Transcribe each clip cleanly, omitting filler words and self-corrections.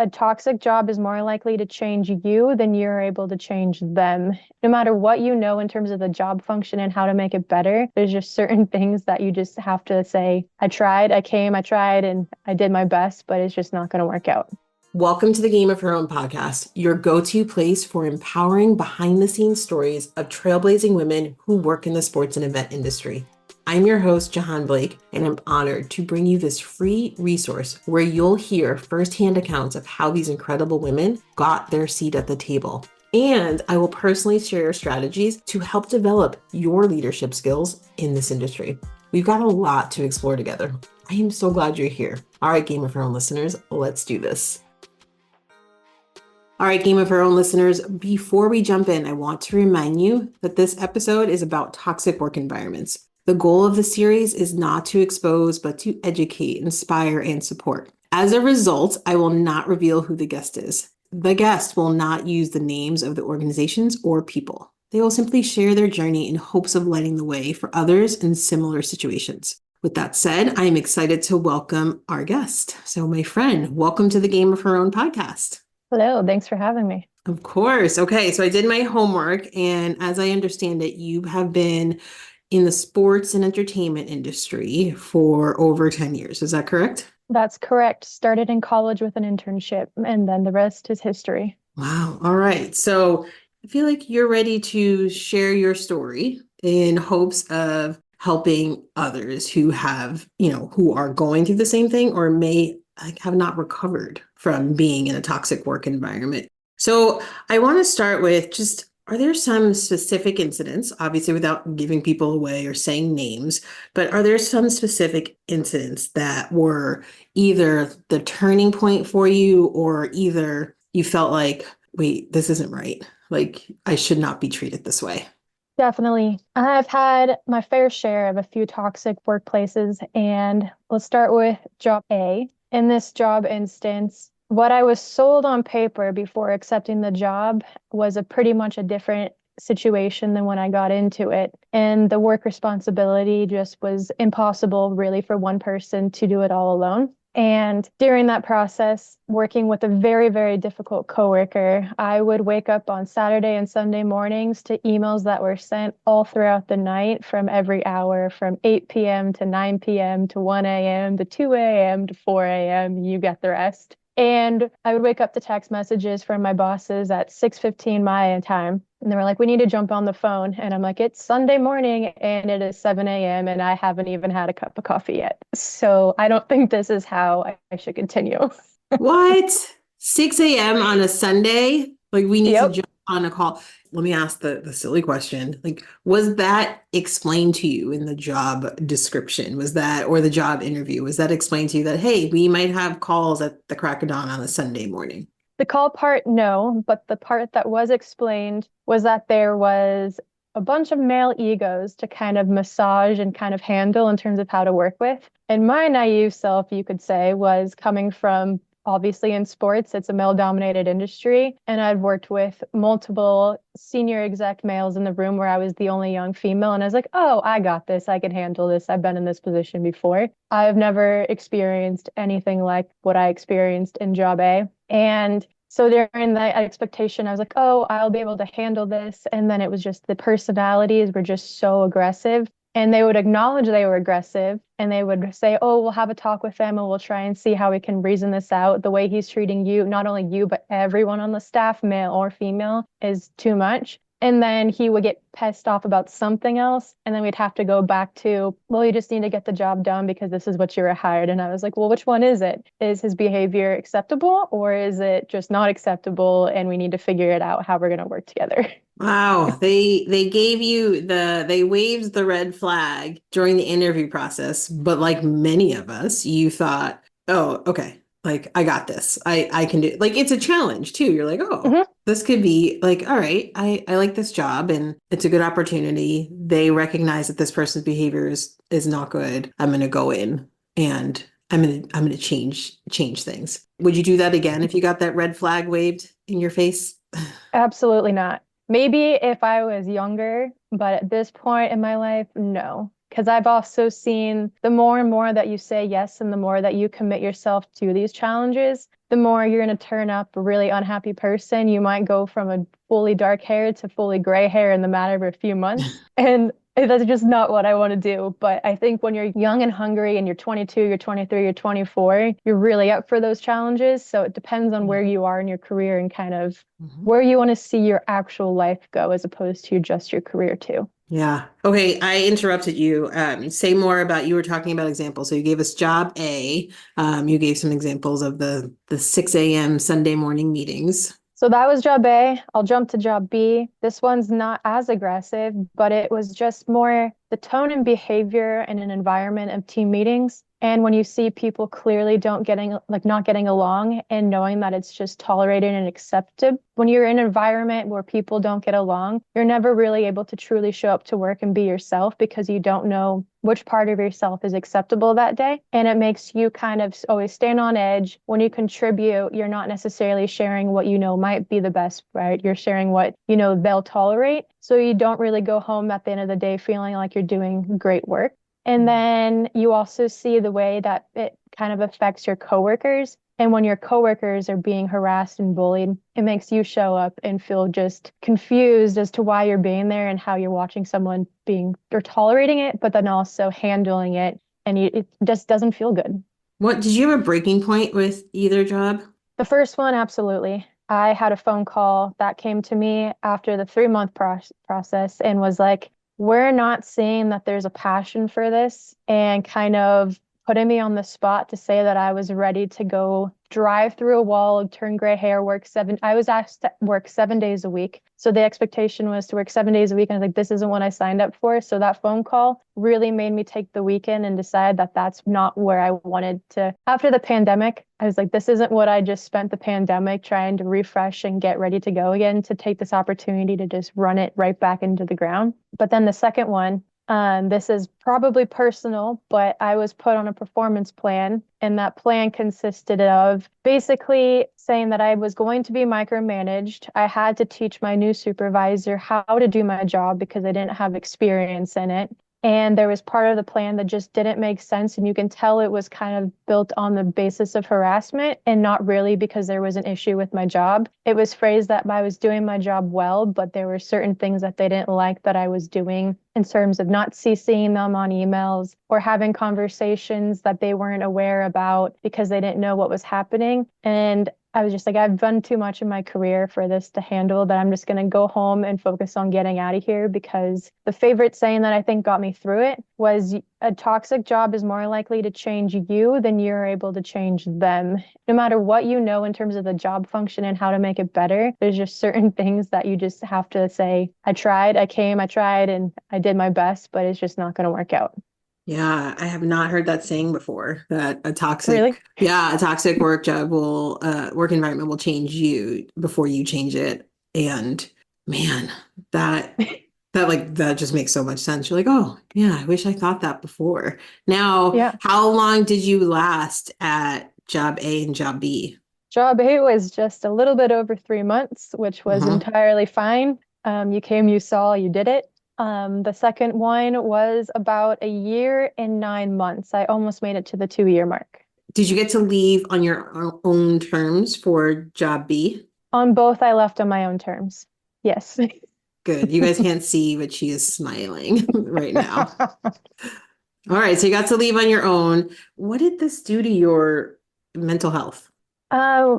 A toxic job is more likely to change you than you're able to change them. No matter what you know in terms of the job function and how to make it better, there's just certain things that you just have to say, I tried, I tried, and I did my best, but it's just not going to work out. Welcome to the Game of Her Own podcast, your go-to place for empowering behind-the-scenes stories of trailblazing women who work in the sports and event industry. I'm your host, Jahaan Blake, and I'm honored to bring you this free resource where you'll hear firsthand accounts of how these incredible women got their seat at the table. And I will personally share strategies to help develop your leadership skills in this industry. We've got a lot to explore together. I am so glad you're here. All right, Game of Her Own listeners, let's do this. All right, Game of Her Own listeners, before we jump in, I want to remind you that this episode is about toxic work environments. The goal of the series is not to expose, but to educate, inspire, and support. As a result, I will not reveal who the guest is. The guest will not use the names of the organizations or people. They will simply share their journey in hopes of lighting the way for others in similar situations. With that said, I am excited to welcome our guest. So my friend, welcome to the Game of Her Own podcast. Hello, thanks for having me. Of course. Okay, so I did my homework, and as I understand it, you have been in the sports and entertainment industry for over 10 years. Is that correct? That's correct. Started in college with an internship, and then the rest is history. Wow. All right. So I feel like you're ready to share your story in hopes of helping others who have, who are going through the same thing or may have not recovered from being in a toxic work environment. So I want to start with just, are there some specific incidents, obviously without giving people away or saying names, but are there some specific incidents that were either the turning point for you or either you felt like, wait, this isn't right. Like I should not be treated this way? Definitely. I've had my fair share of a few toxic workplaces, and let's start with job A. In this job instance, what I was sold on paper before accepting the job was pretty much a different situation than when I got into it. And the work responsibility just was impossible, really, for one person to do it all alone. And during that process, working with a very, very difficult coworker, I would wake up on Saturday and Sunday mornings to emails that were sent all throughout the night from every hour, from 8 p.m. to 9 p.m. to 1 a.m. to 2 a.m. to 4 a.m. You get the rest. And I would wake up to text messages from my bosses at 6:15 my time. And they were like, we need to jump on the phone. And I'm like, it's Sunday morning and it is 7 a.m. and I haven't even had a cup of coffee yet. So I don't think this is how I should continue. What? 6 a.m. on a Sunday? Like we need to Yep. jump on a call. Let me ask the silly question. Like, was that explained to you in the job description? Was that, or the job interview, was that explained to you that, hey, we might have calls at the crack of dawn on a Sunday morning? The call part, no, but the part that was explained was that there was a bunch of male egos to kind of massage and kind of handle in terms of how to work with. And my naive self, you could say, was coming from obviously in sports, it's a male-dominated industry. And I'd worked with multiple senior exec males in the room where I was the only young female. And I was like, oh, I got this. I can handle this. I've been in this position before. I've never experienced anything like what I experienced in job A. And so during that expectation, I was like, oh, I'll be able to handle this. And then it was just the personalities were just so aggressive. And they would acknowledge they were aggressive and they would say, oh, we'll have a talk with them and we'll try and see how we can reason this out. The way he's treating you, not only you, but everyone on the staff, male or female, is too much. And then he would get pissed off about something else. And then we'd have to go back to, well, you just need to get the job done because this is what you were hired. And I was like, well, which one is it? Is his behavior acceptable or is it just not acceptable? And we need to figure it out how we're going to work together. Wow, they gave you they waved the red flag during the interview process, but like many of us, you thought, oh, okay, like I got this. I can do, like it's a challenge too. You're like, oh, Mhm. this could be like, all right, I like this job and it's a good opportunity. They recognize that this person's behavior is not good. I'm gonna go in and I'm gonna change things. Would you do that again if you got that red flag waved in your face? Absolutely not. Maybe if I was younger, but at this point in my life, no. Because I've also seen the more and more that you say yes and the more that you commit yourself to these challenges, the more you're going to turn up a really unhappy person. You might go from a fully dark hair to fully gray hair in the matter of a few months. And that's just not what I want to do. But I think when you're young and hungry and you're 22, you're 23, you're 24, you're really up for those challenges. So it depends on where you are in your career and kind of Mhm. where you want to see your actual life go as opposed to just your career too. Yeah. Okay, I interrupted you. Say more about, you were talking about examples. So you gave us job A. You gave some examples of the 6 a.m. Sunday morning meetings. So that was job A. I'll jump to job B. This one's not as aggressive, but it was just more the tone and behavior in an environment of team meetings. And when you see people clearly don't getting like not getting along and knowing that it's just tolerated and accepted, when you're in an environment where people don't get along, you're never really able to truly show up to work and be yourself because you don't know which part of yourself is acceptable that day. And it makes you kind of always stand on edge. When you contribute, you're not necessarily sharing what you know might be the best, right? You're sharing what you know they'll tolerate. So you don't really go home at the end of the day feeling like you're doing great work. And then you also see the way that it kind of affects your coworkers. And when your coworkers are being harassed and bullied, it makes you show up and feel just confused as to why you're being there and how you're watching someone being or tolerating it, but then also handling it. And it just doesn't feel good. What, did you have a breaking point with either job? The first one, absolutely. I had a phone call that came to me after the 3-month process and was like, we're not seeing that there's a passion for this, and kind of putting me on the spot to say that I was ready to go drive through a wall, turn gray hair, I was asked to work 7 days a week. So the expectation was to work 7 days a week. And I was like, this isn't what I signed up for. So that phone call really made me take the weekend and decide that that's not where I wanted to. After the pandemic, I was like, this isn't what I just spent the pandemic trying to refresh and get ready to go again, to take this opportunity to just run it right back into the ground. But then the second one, this is probably personal, but I was put on a performance plan, and that plan consisted of basically saying that I was going to be micromanaged. I had to teach my new supervisor how to do my job because I didn't have experience in it. And there was part of the plan that just didn't make sense. And you can tell it was kind of built on the basis of harassment and not really because there was an issue with my job. It was phrased that I was doing my job well, but there were certain things that they didn't like that I was doing in terms of not CCing them on emails or having conversations that they weren't aware about because they didn't know what was happening. And I was just like, I've done too much in my career for this to handle, that I'm just going to go home and focus on getting out of here. Because the favorite saying that I think got me through it was, a toxic job is more likely to change you than you're able to change them. No matter what you know in terms of the job function and how to make it better, there's just certain things that you just have to say, I tried, I tried, and I did my best, but it's just not going to work out. Yeah, I have not heard that saying before, that Really? a toxic work environment will change you before you change it. And man, that that just makes so much sense. You're like, oh yeah, I wish I thought that before. Now, Yeah. how long did you last at job A and job B? Job A was just a little bit over 3 months, which was Uh-huh. entirely fine. You came, you saw, you did it. The second one was about a year and 9 months. I almost made it to the 2-year mark. Did you get to leave on your own terms for job B? On both, I left on my own terms. Yes. Good. You guys can't see, but she is smiling right now. All right, so you got to leave on your own. What did this do to your mental health?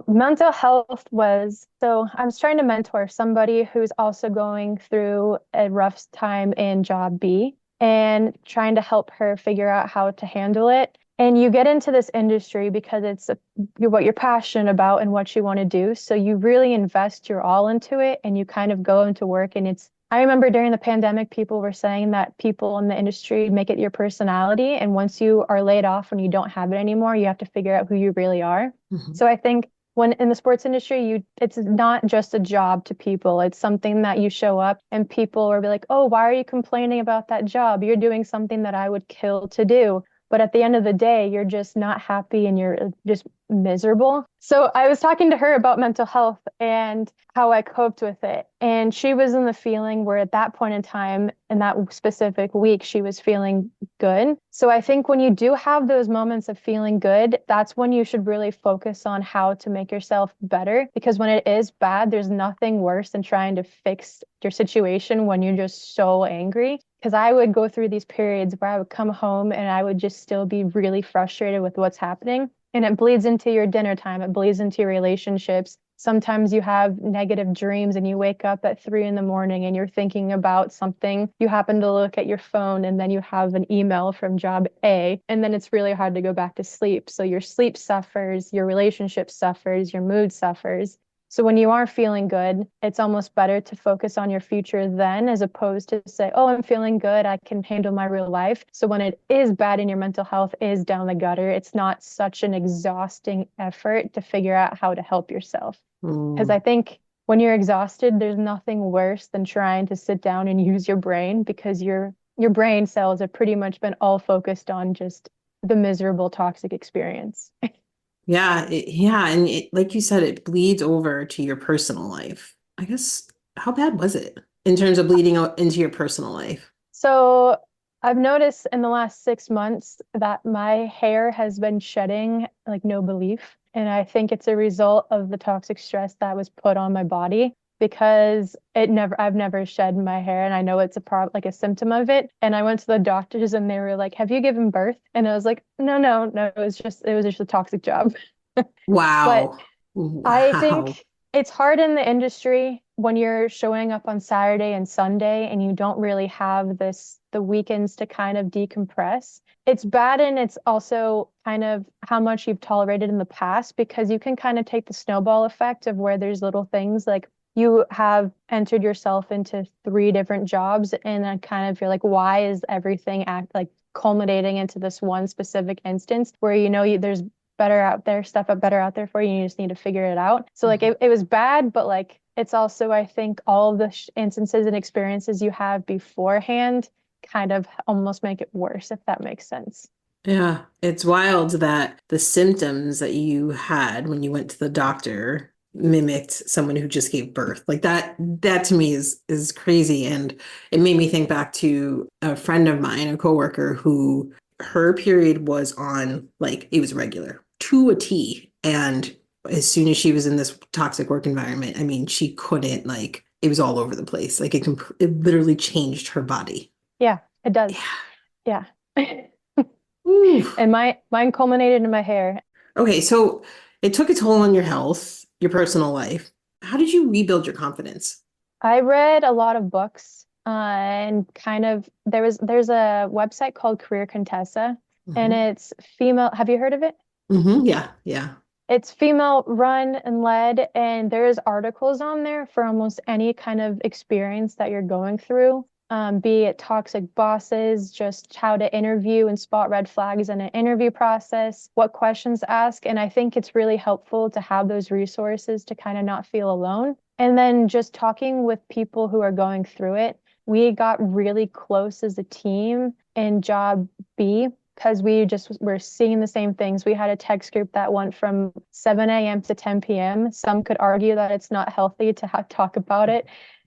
Mental health was, so I was trying to mentor somebody who's also going through a rough time in job B and trying to help her figure out how to handle it. And you get into this industry because what you're passionate about and what you want to do. So you really invest your all into it, and you kind of go into work. And I remember during the pandemic, people were saying that people in the industry make it your personality. And once you are laid off and you don't have it anymore, you have to figure out who you really are. Mhm. So I think when in the sports industry, it's not just a job to people. It's something that you show up and people will be like, oh, why are you complaining about that job? You're doing something that I would kill to do. but at the end of the day, you're just not happy and you're just miserable. So I was talking to her about mental health and how I coped with it. And she was in the feeling where at that point in time, in that specific week, she was feeling good. So I think when you do have those moments of feeling good, that's when you should really focus on how to make yourself better. Because when it is bad, there's nothing worse than trying to fix your situation when you're just so angry. Because I would go through these periods where I would come home and I would just still be really frustrated with what's happening. And it bleeds into your dinner time, it bleeds into your relationships. Sometimes you have negative dreams and you wake up at 3 in the morning and you're thinking about something. You happen to look at your phone and then you have an email from job A, and then it's really hard to go back to sleep. So your sleep suffers, your relationship suffers, your mood suffers. So when you are feeling good, it's almost better to focus on your future then, as opposed to say, oh, I'm feeling good, I can handle my real life. So when it is bad and your mental health is down the gutter, it's not such an exhausting effort to figure out how to help yourself. Because I think when you're exhausted, there's nothing worse than trying to sit down and use your brain, because your brain cells have pretty much been all focused on just the miserable toxic experience. Yeah, yeah, and like you said, it bleeds over to your personal life. I guess, how bad was it in terms of bleeding out into your personal life? So I've noticed in the last 6 months that my hair has been shedding like no belief. And I think it's a result of the toxic stress that was put on my body, because I've never shed my hair, and I know it's like a symptom of it. And I went to the doctors and they were like, "Have you given birth?" And I was like, "No, no, no, it was just a toxic job." But Wow. I Wow. think it's hard in the industry when you're showing up on Saturday and Sunday and you don't really have the weekends to kind of decompress. It's bad, and it's also kind of how much you've tolerated in the past, because you can kind of take the snowball effect of where there's little things like you have entered yourself into 3 different jobs, and then kind of you're like, why is everything act like culminating into this one specific instance where there's stuff better out there for you. You just need to figure it out. So like Mhm. it was bad, but like it's also, I think, all of the instances and experiences you have beforehand kind of almost make it worse, if that makes sense. Yeah, it's wild that the symptoms that you had when you went to the doctor mimicked someone who just gave birth. Like that to me is crazy. And it made me think back to a friend of mine, a coworker who her period was on, like, it was regular to a T. And as soon as she was in this toxic work environment, I mean, she couldn't, like, it was all over the place. Like it literally changed her body. Yeah, it does. Yeah. Yeah. Ooh. And mine culminated in my hair. Okay, so it took a toll on your health, your personal life. How did you rebuild your confidence? I read a lot of books, and kind of there's a website called Career Contessa, and Hmm. it's female. Have you heard of it? Yeah, yeah. It's female run and led, and there's articles on there for almost any kind of experience that you're going through, be it toxic bosses, just how to interview and spot red flags in an interview process, what questions to ask. And I think it's really helpful to have those resources to kind of not feel alone. And then just talking with people who are going through it. We got really close as a team in job B, because we just were seeing the same things. We had a text group that went from 7 a.m. to 10 p.m. Some could argue that it's not healthy to talk about it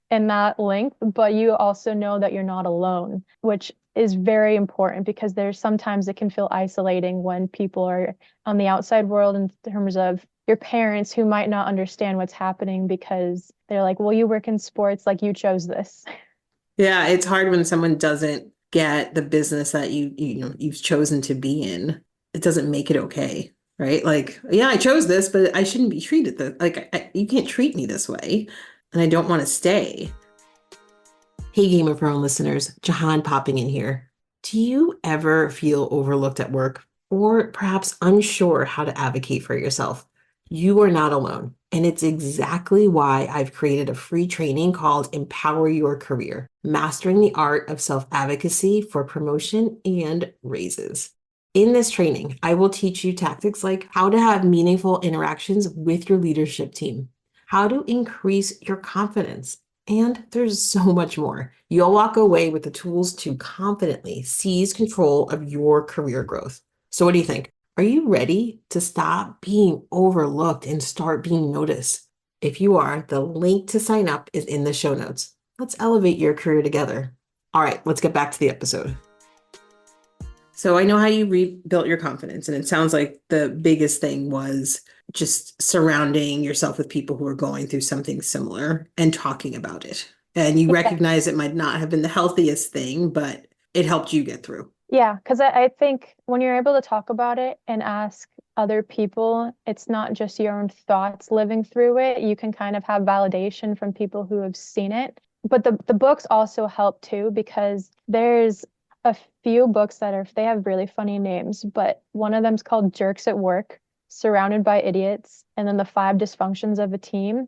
in that length, but you also know that you're not alone, which is very important, because there's sometimes it can feel isolating when people are on the outside world, in terms of your parents who might not understand what's happening, because they're like, well, you work in sports, like you chose this. Yeah, it's hard when someone doesn't get the business that you've chosen to be in. It doesn't make it okay, right? Like, yeah, I chose this, but I shouldn't be treated this. Like, you can't treat me this way, and I don't want to stay. Hey, Game of Thrones listeners, Jahaan popping in here. Do you ever feel overlooked at work, or perhaps unsure how to advocate for yourself? You are not alone. And it's exactly why I've created a free training called Empower Your Career, Mastering the Art of Self-Advocacy for Promotion and Raises. In this training, I will teach you tactics like how to have meaningful interactions with your leadership team, how to increase your confidence, And there's so much more. You'll walk away with the tools to confidently seize control of your career growth. So, what do you think? Are you ready to stop being overlooked and start being noticed? If you are, the link to sign up is in the show notes. Let's elevate your career together. All right, let's get back to the episode. So I know how you rebuilt your confidence, and it sounds like the biggest thing was just surrounding yourself with people who are going through something similar and talking about it. And you recognize it might not have been the healthiest thing, but it helped you get through. Yeah, because I think when you're able to talk about it and ask other people, it's not just your own thoughts living through it. You can kind of have validation from people who have seen it. But the books also help too, because there's a few books that are, they have really funny names, but one of them's called Jerks at Work, Surrounded by Idiots, and then The Five Dysfunctions of a Team.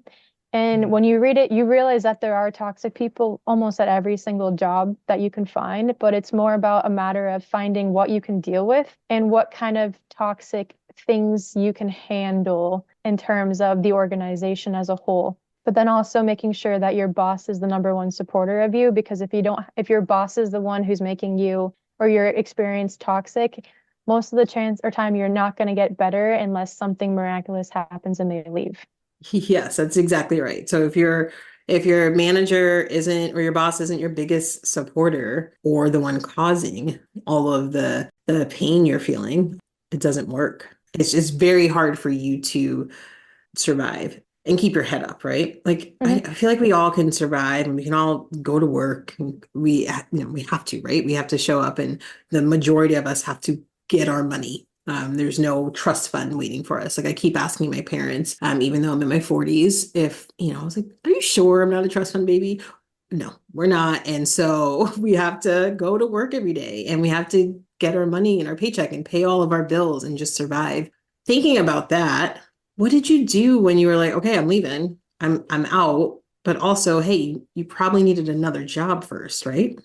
And when you read it, you realize that there are toxic people almost at every single job that you can find, but it's more about a matter of finding what you can deal with and what kind of toxic things you can handle in terms of the organization as a whole. But then also making sure that your boss is the number one supporter of you, because if your boss is the one who's making you or your experience toxic, most of the chance or time you're not going to get better unless something miraculous happens and they leave. Yes, that's exactly right. So if your manager isn't or your boss isn't your biggest supporter or the one causing all of the pain you're feeling, it doesn't work. It's just very hard for you to survive and keep your head up, right? Like I feel like we all can survive and we can all go to work. We have to, right? We have to show up, and the majority of us have to get our money. There's no trust fund waiting for us. Like I keep asking my parents, even though I'm in my 40s, if, I was like, are you sure I'm not a trust fund baby? No, we're not. And so we have to go to work every day and we have to get our money and our paycheck and pay all of our bills and just survive. Thinking about that, what did you do when you were like, okay, I'm leaving, I'm out, but also, hey, you probably needed another job first, right?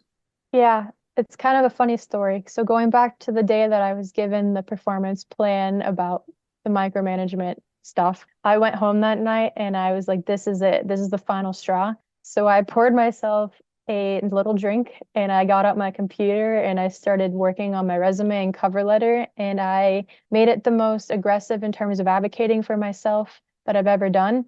Yeah, it's kind of a funny story. So going back to the day that I was given the performance plan about the micromanagement stuff, I went home that night and I was like, this is it. This is the final straw. So I poured myself a little drink and I got out my computer and I started working on my resume and cover letter. And I made it the most aggressive in terms of advocating for myself that I've ever done,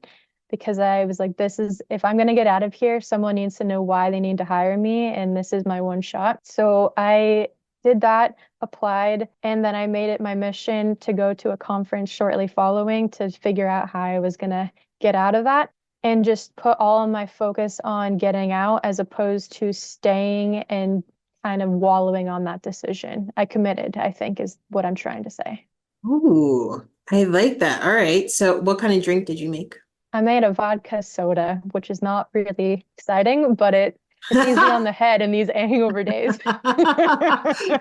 because I was like, this is, if I'm going to get out of here, someone needs to know why they need to hire me. And this is my one shot. So I did that, applied, and then I made it my mission to go to a conference shortly following to figure out how I was going to get out of that and just put all of my focus on getting out as opposed to staying and kind of wallowing on that decision. I committed, I think, is what I'm trying to say. Ooh, I like that. All right. So what kind of drink did you make? I made a vodka soda, which is not really exciting, but it's easy on the head in these hangover days.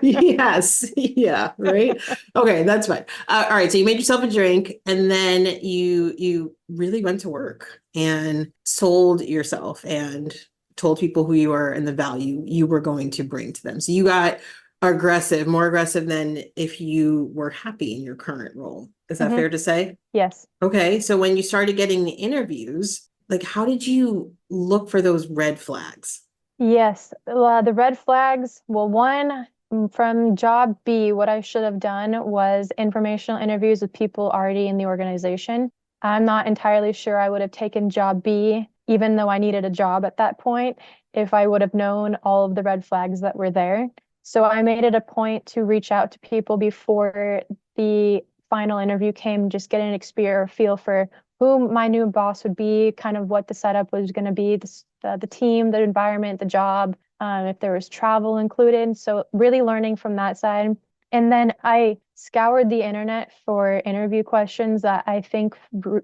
Yes. Yeah. Right. Okay. That's fine. All right. So you made yourself a drink and then you really went to work and sold yourself and told people who you are and the value you were going to bring to them. So you got aggressive, more aggressive than if you were happy in your current role. Is that Mhm. fair to say? Yes. Okay. So when you started getting the interviews, like how did you look for those red flags? Yes. The red flags. Well, one, from job B, what I should have done was informational interviews with people already in the organization. I'm not entirely sure I would have taken job B, even though I needed a job at that point, if I would have known all of the red flags that were there. So I made it a point to reach out to people before the final interview came, just get an experience or feel for who my new boss would be, kind of what the setup was going to be, the team, the environment, the job, if there was travel included. So really learning from that side. And then I scoured the internet for interview questions that I think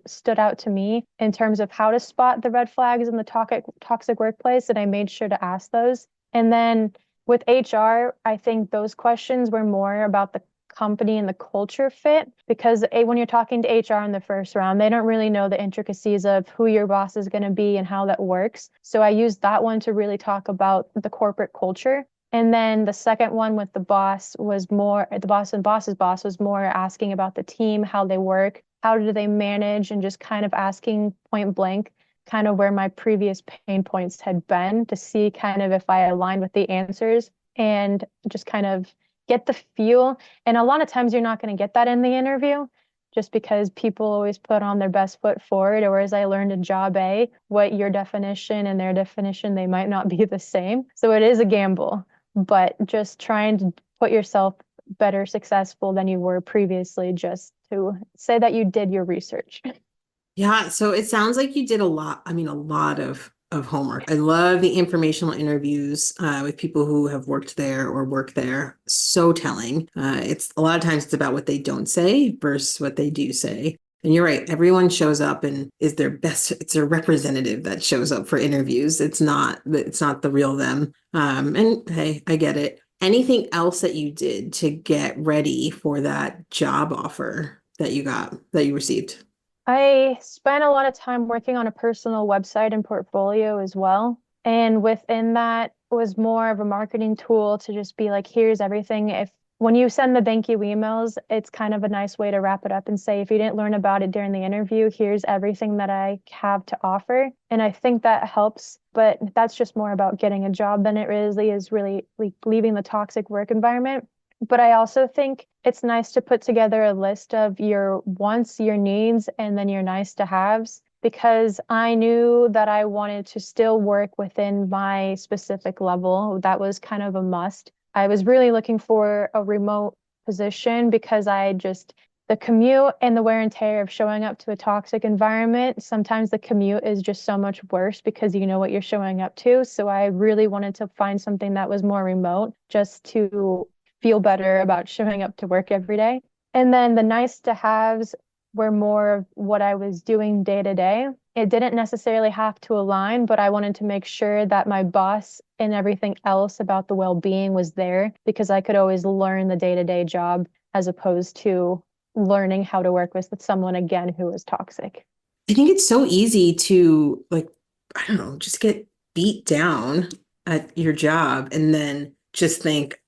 stood out to me in terms of how to spot the red flags in the toxic workplace. And I made sure to ask those. And then with HR, I think those questions were more about the company and the culture fit, because when you're talking to HR in the first round, they don't really know the intricacies of who your boss is going to be and how that works. So I used that one to really talk about the corporate culture. And then the second one with the boss was more, the boss and boss's boss was more asking about the team, how they work, how do they manage, and just kind of asking point blank kind of where my previous pain points had been to see kind of if I aligned with the answers and just kind of get the feel. And a lot of times you're not going to get that in the interview just because people always put on their best foot forward. Or as I learned in job A, what your definition and their definition, they might not be the same. So it is a gamble, but just trying to put yourself better successful than you were previously, just to say that you did your research. Yeah, so it sounds like you did a lot. I mean, a lot of homework. I love the informational interviews with people who have worked there or work there. So telling. It's a lot of times it's about what they don't say versus what they do say. And you're right. Everyone shows up and is their best. It's their representative that shows up for interviews. It's not the real them. And hey, I get it. Anything else that you did to get ready for that job offer that you received? I spent a lot of time working on a personal website and portfolio as well. And within that was more of a marketing tool to just be like, here's everything. If when you send the thank you emails, it's kind of a nice way to wrap it up and say, if you didn't learn about it during the interview, here's everything that I have to offer. And I think that helps, but that's just more about getting a job than it really is really like leaving the toxic work environment. But I also think it's nice to put together a list of your wants, your needs, and then your nice to haves, because I knew that I wanted to still work within my specific level. That was kind of a must. I was really looking for a remote position because the commute and the wear and tear of showing up to a toxic environment, sometimes the commute is just so much worse because you know what you're showing up to. So I really wanted to find something that was more remote just to feel better about showing up to work every day. And then the nice to haves were more of what I was doing day to day. It didn't necessarily have to align, but I wanted to make sure that my boss and everything else about the well-being was there because I could always learn the day-to-day job as opposed to learning how to work with someone again who was toxic. I think it's so easy to like, I don't know, just get beat down at your job and then just think,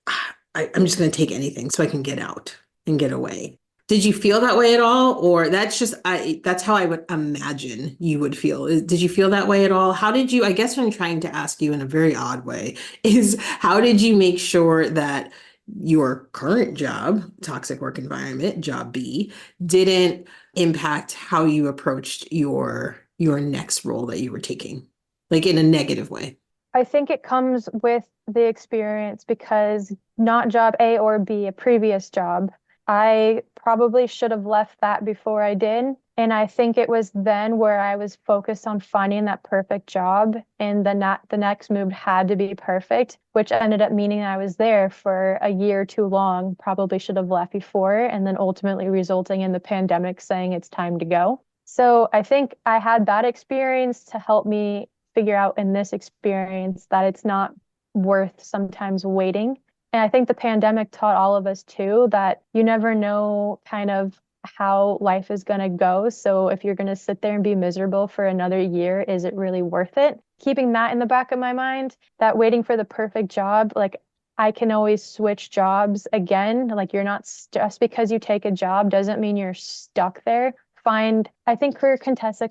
I'm just going to take anything so I can get out and get away. Did you feel that way at all? Or that's how I would imagine you would feel. Did you feel that way at all? I guess what I'm trying to ask you in a very odd way is how did you make sure that your current job, toxic work environment, job B, didn't impact how you approached your next role that you were taking, like in a negative way? I think it comes with the experience because not job A or B, a previous job, I probably should have left that before I did. And I think it was then where I was focused on finding that perfect job. And the next move had to be perfect, which ended up meaning I was there for a year too long, probably should have left before, and then ultimately resulting in the pandemic saying it's time to go. So I think I had that experience to help me figure out in this experience that it's not worth sometimes waiting. And I think the pandemic taught all of us too that you never know kind of how life is going to go. So if you're going to sit there and be miserable for another year, is it really worth it? Keeping that in the back of my mind, that waiting for the perfect job, like I can always switch jobs again. Like you're not just because you take a job doesn't mean you're stuck there. I think Career Contessa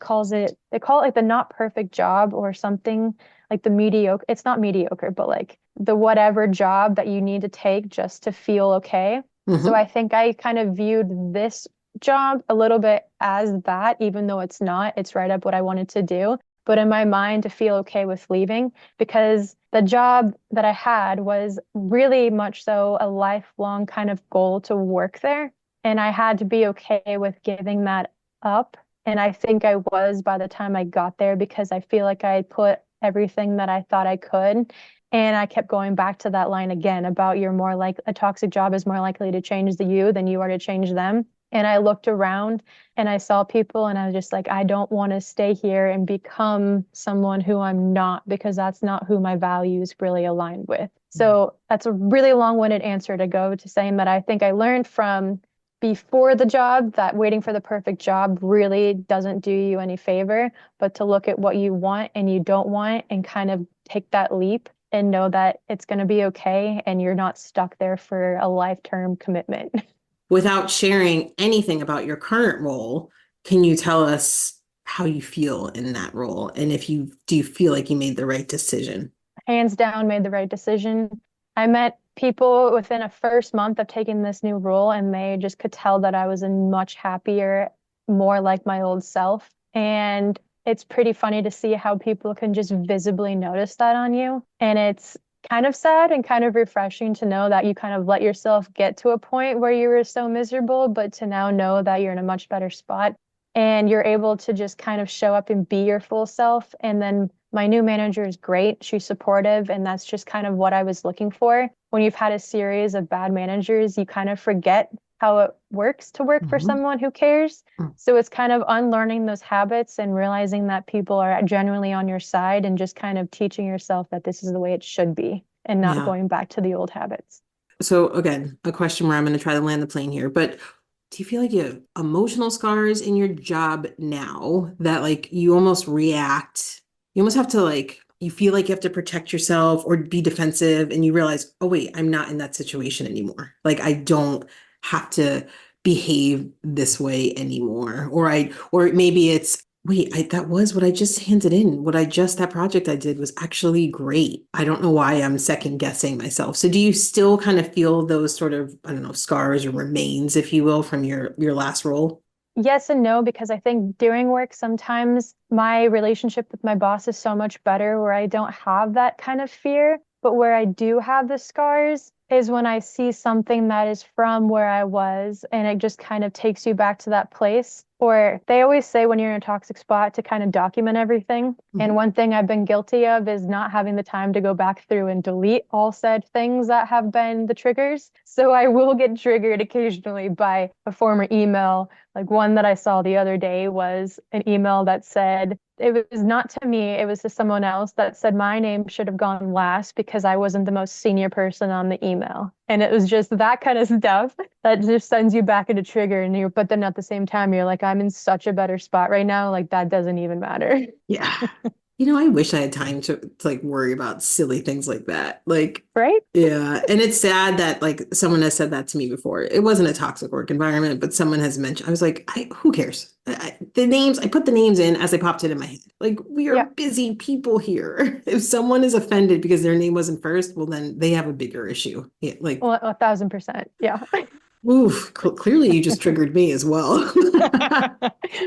they call it like the not perfect job or something like the mediocre. It's not mediocre, but like the whatever job that you need to take just to feel okay. So Mm-hmm. I think I kind of viewed this job a little bit as that, even though it's not, it's right up what I wanted to do. But in my mind, to feel okay with leaving, because the job that I had was really much so a lifelong kind of goal to work there. And I had to be okay with giving that up. And I think I was by the time I got there because I feel like I put everything that I thought I could. And I kept going back to that line again about you're more like a toxic job is more likely to change you than you are to change them. And I looked around and I saw people and I was just like, I don't want to stay here and become someone who I'm not because that's not who my values really align with. So that's a really long-winded answer to go to saying that I think I learned from before the job that waiting for the perfect job really doesn't do you any favor, but to look at what you want and you don't want and kind of take that leap and know that it's going to be okay and you're not stuck there for a lifetime commitment. Without sharing anything about your current role, can you tell us how you feel in that role? And if you do you feel like you made the right decision? Hands down made the right decision. I met people within a first month of taking this new role, and they just could tell that I was a much happier, more like my old self. And it's pretty funny to see how people can just visibly notice that on you. And it's kind of sad and kind of refreshing to know that you kind of let yourself get to a point where you were so miserable, but to now know that you're in a much better spot and you're able to just kind of show up and be your full self. And then my new manager is great. She's supportive, and that's just kind of what I was looking for. When you've had a series of bad managers, you kind of forget how it works to work for Mhm. someone who cares. So it's kind of unlearning those habits and realizing that people are genuinely on your side and just kind of teaching yourself that this is the way it should be and not Yeah. going back to the old habits. So again, a question where I'm going to try to land the plane here, but do you feel like you have emotional scars in your job now that like you almost react, you almost have to like, you feel like you have to protect yourself or be defensive and you realize, oh wait, I'm not in that situation anymore. Like I don't have to behave this way anymore. Or maybe it's wait, that was what I just handed in. That project I did was actually great. I don't know why I'm second guessing myself. So do you still kind of feel those sort of, I don't know, scars or remains, if you will, from your last role? Yes and no, because I think doing work, sometimes my relationship with my boss is so much better where I don't have that kind of fear. But where I do have the scars is when I see something that is from where I was and it just kind of takes you back to that place. Or they always say when you're in a toxic spot to kind of document everything. And Mhm. one thing I've been guilty of is not having the time to go back through and delete all said things that have been the triggers. So I will get triggered occasionally by a former email. Like one that I saw the other day was an email that said, it was not to me, it was to someone else that said my name should have gone last because I wasn't the most senior person on the email. And it was just that kind of stuff that just sends you back into trigger. But then at the same time, you're like, I'm in such a better spot right now. Like that doesn't even matter. Yeah. I wish I had time to like worry about silly things like that. Like, Right? yeah. And it's sad that like someone has said that to me before. It wasn't a toxic work environment, but someone has mentioned, I was like, who cares? I put the names in as they popped it in my head. Like, we are Yeah. busy people here. If someone is offended because their name wasn't first, well, then they have a bigger issue. Yeah, like, Well, 1,000%. Yeah. oof, clearly you just triggered me as well.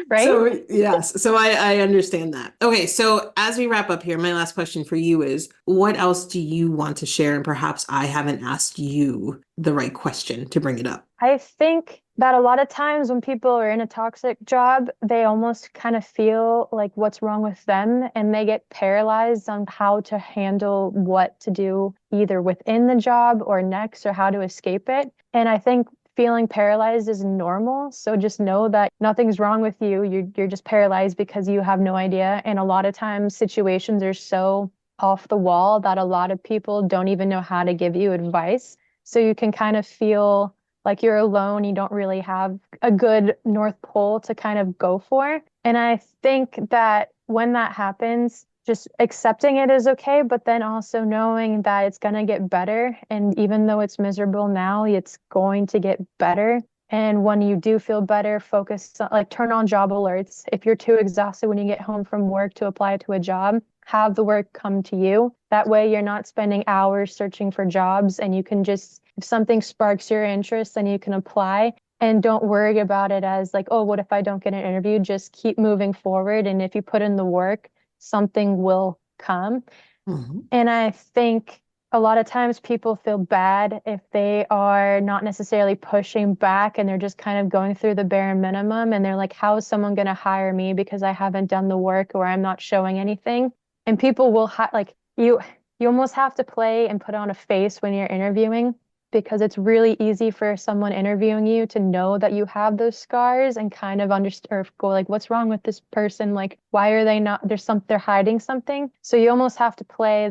Right? So, yes, so I understand that. Okay, so as we wrap up here, my last question for you is what else do you want to share? And perhaps I haven't asked you the right question to bring it up. I think that a lot of times when people are in a toxic job, they almost kind of feel like what's wrong with them and they get paralyzed on how to handle what to do either within the job or next or how to escape it. And I think feeling paralyzed is normal. So just know that nothing's wrong with you. You're just paralyzed because you have no idea. And a lot of times situations are so off the wall that a lot of people don't even know how to give you advice. So you can kind of feel like you're alone, you don't really have a good North Pole to kind of go for. And I think that when that happens, just accepting it is okay, but then also knowing that it's going to get better. And even though it's miserable now, it's going to get better. And when you do feel better, focus on, like turn on job alerts. If you're too exhausted when you get home from work to apply to a job, have the work come to you. That way you're not spending hours searching for jobs and you can just, if something sparks your interest, then you can apply and don't worry about it as like, oh, what if I don't get an interview? Just keep moving forward. And if you put in the work, something will come. Mhm. And I think a lot of times people feel bad if they are not necessarily pushing back and they're just kind of going through the bare minimum. And they're like, how is someone going to hire me because I haven't done the work or I'm not showing anything? And people will like you almost have to play and put on a face when you're interviewing because it's really easy for someone interviewing you to know that you have those scars and kind of understand or go like, what's wrong with this person? Like, why are they not, they're hiding something. So you almost have to play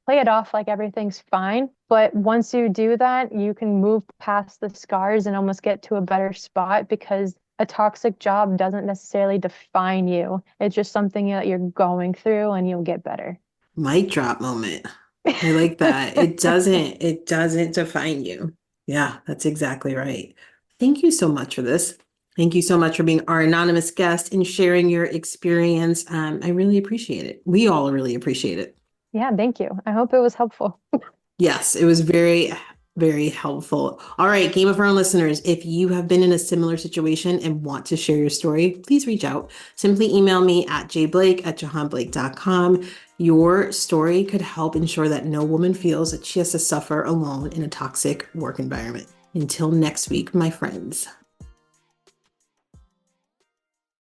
it off like everything's fine. But once you do that, you can move past the scars and almost get to a better spot because a toxic job doesn't necessarily define you. It's just something that you're going through and you'll get better. Mic drop moment. I like that. It doesn't define you. Yeah, that's exactly right. Thank you so much for this. Thank you so much for being our anonymous guest and sharing your experience. I really appreciate it. We all really appreciate it. Yeah, thank you. I hope it was helpful. Yes, it was very, very helpful. All right, Game of Thrones listeners, if you have been in a similar situation and want to share your story, please reach out. Simply email me at jblake@jahanblake.com. Your story could help ensure that no woman feels that she has to suffer alone in a toxic work environment. Until next week, my friends.